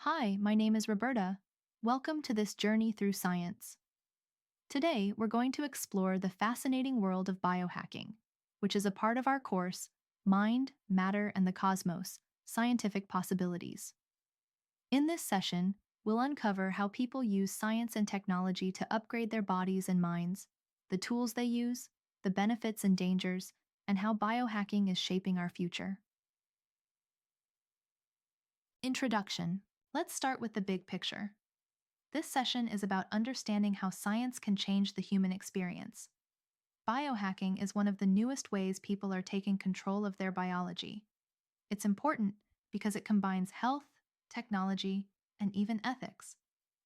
Hi, my name is Roberta. Welcome to this journey through science. Today, we're going to explore the fascinating world of biohacking, which is a part of our course, Mind, Matter, and the Cosmos Scientific Possibilities. In this session, we'll uncover how people use science and technology to upgrade their bodies and minds, the tools they use, the benefits and dangers, and how biohacking is shaping our future. Introduction. Let's start with the big picture. This session is about understanding how science can change the human experience. Biohacking is one of the newest ways people are taking control of their biology. It's important because it combines health, technology, and even ethics.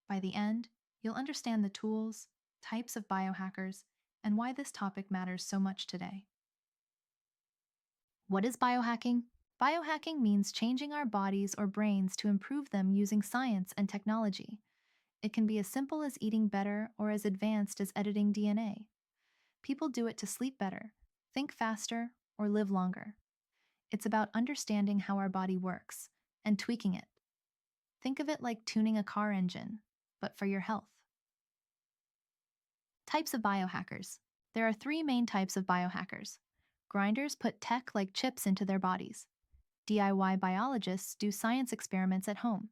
By the end, you'll understand the tools, types of biohackers, and why this topic matters so much today. What is biohacking? Biohacking means changing our bodies or brains to improve them using science and technology. It can be as simple as eating better or as advanced as editing DNA. People do it to sleep better, think faster, or live longer. It's about understanding how our body works and tweaking it. Think of it like tuning a car engine, but for your health. Types of biohackers. There are three main types of biohackers. Grinders put tech like chips into their bodies. DIY biologists do science experiments at home.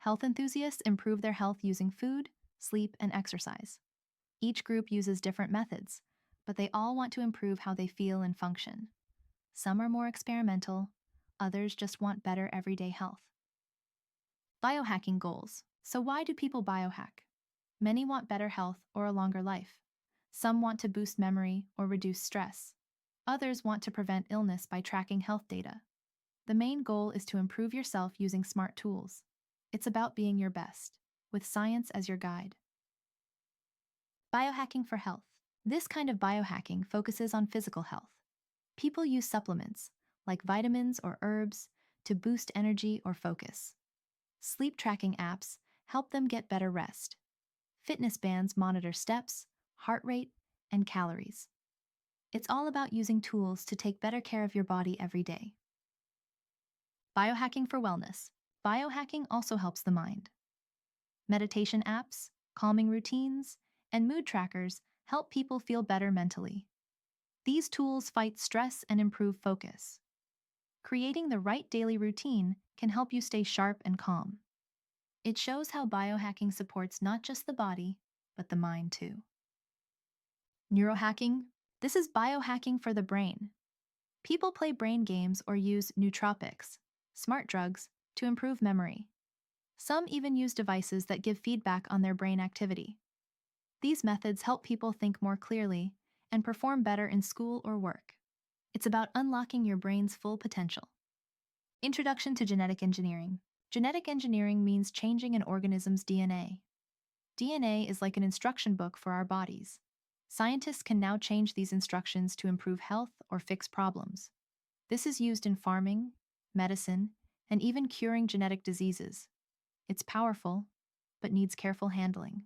Health enthusiasts improve their health using food, sleep, and exercise. Each group uses different methods, but they all want to improve how they feel and function. Some are more experimental, others just want better everyday health. Biohacking goals. So why do people biohack? Many want better health or a longer life. Some want to boost memory or reduce stress. Others want to prevent illness by tracking health data. The main goal is to improve yourself using smart tools. It's about being your best, with science as your guide. Biohacking for health. This kind of biohacking focuses on physical health. People use supplements, like vitamins or herbs, to boost energy or focus. Sleep tracking apps help them get better rest. Fitness bands monitor steps, heart rate, and calories. It's all about using tools to take better care of your body every day. Biohacking for wellness. Biohacking also helps the mind. Meditation apps, calming routines, and mood trackers help people feel better mentally. These tools fight stress and improve focus. Creating the right daily routine can help you stay sharp and calm. It shows how biohacking supports not just the body, but the mind too. Neurohacking. This is biohacking for the brain. People play brain games or use nootropics, smart drugs, to improve memory. Some even use devices that give feedback on their brain activity. These methods help people think more clearly and perform better in school or work. It's about unlocking your brain's full potential. Introduction to genetic engineering. Genetic engineering means changing an organism's DNA. DNA is like an instruction book for our bodies. Scientists can now change these instructions to improve health or fix problems. This is used in farming, medicine, and even curing genetic diseases. It's powerful, but needs careful handling.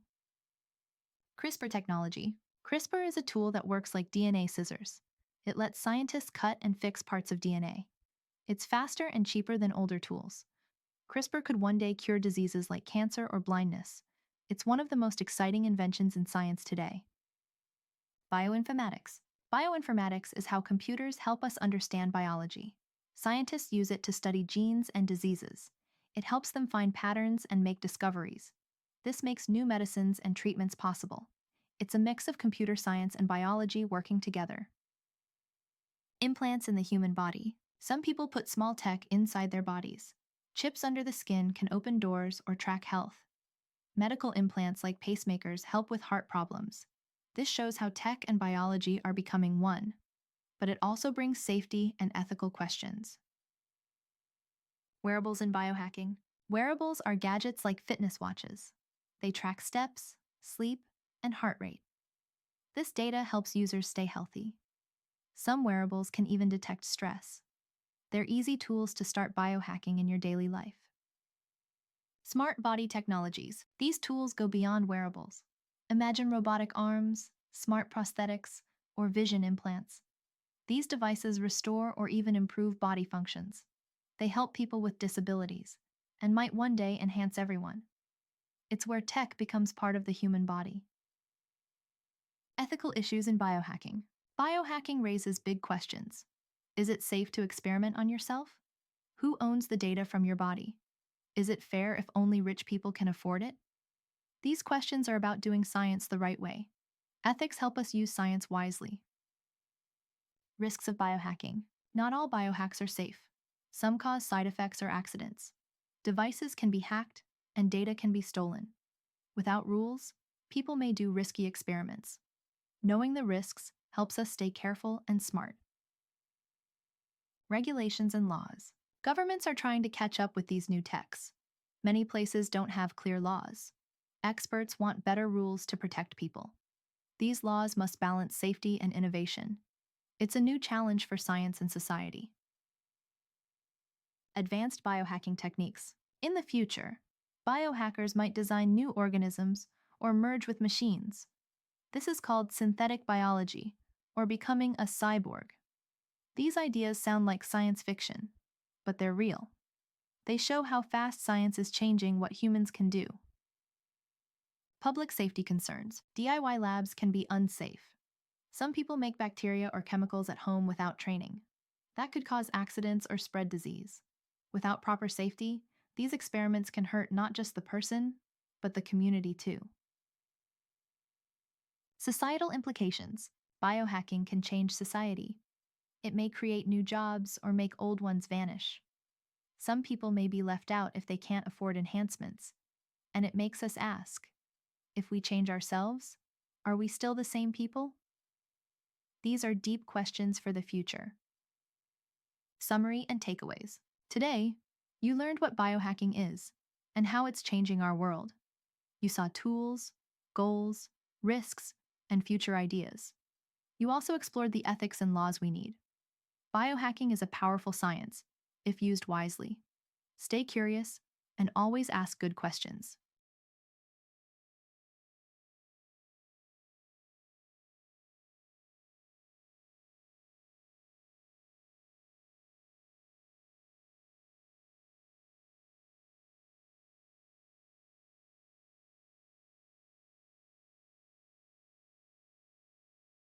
CRISPR technology. CRISPR is a tool that works like DNA scissors. It lets scientists cut and fix parts of DNA. It's faster and cheaper than older tools. CRISPR could one day cure diseases like cancer or blindness. It's one of the most exciting inventions in science today. Bioinformatics. Bioinformatics is how computers help us understand biology. Scientists use it to study genes and diseases. It helps them find patterns and make discoveries. This makes new medicines and treatments possible. It's a mix of computer science and biology working together. Implants in the human body. Some people put small tech inside their bodies. Chips under the skin can open doors or track health. Medical implants like pacemakers help with heart problems. This shows how tech and biology are becoming one, but it also brings safety and ethical questions. Wearables in biohacking. Wearables are gadgets like fitness watches. They track steps, sleep, and heart rate. This data helps users stay healthy. Some wearables can even detect stress. They're easy tools to start biohacking in your daily life. Smart body technologies. These tools go beyond wearables. Imagine robotic arms, smart prosthetics, or vision implants. These devices restore or even improve body functions. They help people with disabilities, and might one day enhance everyone. It's where tech becomes part of the human body. Ethical issues in biohacking. Biohacking raises big questions. Is it safe to experiment on yourself? Who owns the data from your body? Is it fair if only rich people can afford it? These questions are about doing science the right way. Ethics help us use science wisely. Risks of biohacking. Not all biohacks are safe. Some cause side effects or accidents. Devices can be hacked, and data can be stolen. Without rules, people may do risky experiments. Knowing the risks helps us stay careful and smart. Regulations and laws. Governments are trying to catch up with these new techs. Many places don't have clear laws. Experts want better rules to protect people. These laws must balance safety and innovation. It's a new challenge for science and society. Advanced biohacking techniques. In the future, biohackers might design new organisms or merge with machines. This is called synthetic biology, or becoming a cyborg. These ideas sound like science fiction, but they're real. They show how fast science is changing what humans can do. Public safety concerns. DIY labs can be unsafe. Some people make bacteria or chemicals at home without training. That could cause accidents or spread disease. Without proper safety, these experiments can hurt not just the person, but the community too. Societal implications. Biohacking can change society. It may create new jobs or make old ones vanish. Some people may be left out if they can't afford enhancements. And it makes us ask, if we change ourselves, are we still the same people? These are deep questions for the future. Summary and takeaways. Today, you learned what biohacking is and how it's changing our world. You saw tools, goals, risks, and future ideas. You also explored the ethics and laws we need. Biohacking is a powerful science, if used wisely. Stay curious and always ask good questions.